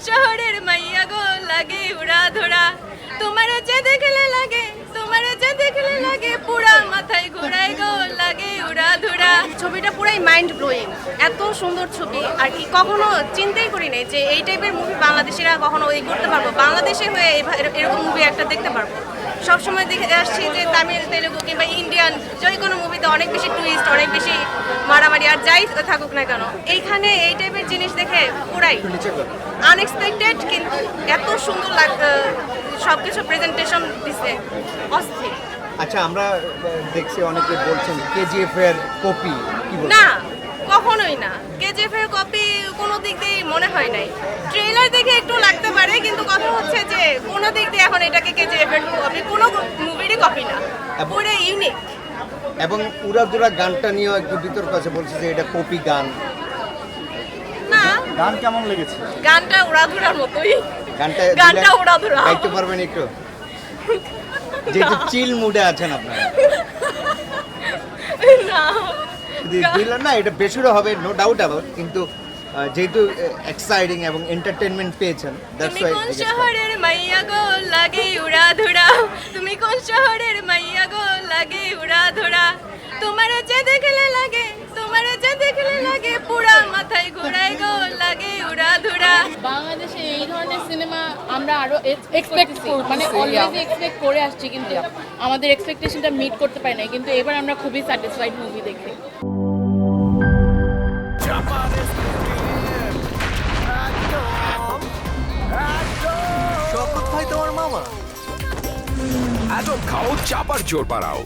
শহরের মাইয়া গো লাগে উড়া ধরা তোমার যে দেখলে লাগে পুরা মাথায় ঘোরায় গো লাগে উড়া ধরা। ছবিটা পুরাই মাইন্ড ব্লোয়িং, এত সুন্দর ছবি আর কি কখনো চিন্তাই করি নাই যে এই টাইপের মুভি বাংলাদেশিরা কখনো এই করতে পারবো, বাংলাদেশে হয়ে এরকম মুভি একটা দেখতে পারবো। সবসময় দেখে আসছি যে তামিল, তেলেগু কিংবা ইন্ডিয়ান যে কোনো মুভিতে অনেক বেশি টুইস্ট, অনেক বেশি মারামারি আর যাই থাকুক না কেন, এইখানে এই টাইপের জিনিস দেখে পুরাই আনএক্সপেক্টেড, কিন্তু এত সুন্দর সবকিছু প্রেজেন্টেশন দিছে, অস্থির। আচ্ছা, আমরা দেখছি অনেকে বলছেন কেজিএফ এর কপি, কি বলছেন? না, কখনোই না, কেজিএফ এর কপি কোনো দিক দিয়ে মনে হয় নাই। ট্রেলার দেখে একটু লাগতে পারে, কিন্তু কথা হচ্ছে যে কোনো দিক দিয়ে এখন এটাকে কেজিএফ এর কপি, কোনো মুভিরই কপি না, পুরো ইউনিক। এবং উড়াধুরা গানটা নিয়েও একটু বিতর্ক আছে, বলছে যে এটা কপি গান। না, গান কেমন লেগেছে? গানটা উড়াধুরার মতোই, গানটা উড়াধুরা। গাইতে পারবেন একটু, যেহেতু চিল মুডে আছেন আপনারা? না দিলেন না, এটা বেসুরো হবে, নো ডাউট অ্যাবাউট, কিন্তু যেহেতু এক্সাইটিং এবং এন্টারটেইনমেন্ট পেয়েছেন, দ্যাটস তুমি কোন শহরের মাইয়া গো লাগে উড়া ধরা, তুমি কোন শহরের মাইয়া গো লাগে উড়া ধরা তোমার যে দেখলে লাগে পুরা মাথায় ঘোরায় গো লাগে উড়া ধরা। বাংলাদেশে এই ধরনের সিনেমা আমরা আরো এক্সপেক্ট মানে অলওয়েজ এক্সপেক্ট করে আসছি, কিন্তু আমাদের এক্সপেকটেশনটা মিট করতে পারি না, কিন্তু এবার আমরা খুবই স্যাটিসফাইড মুভি দেখে। শওকত ভাই তোমার মামা? আজব খাও, চাপার জোর বাড়াও।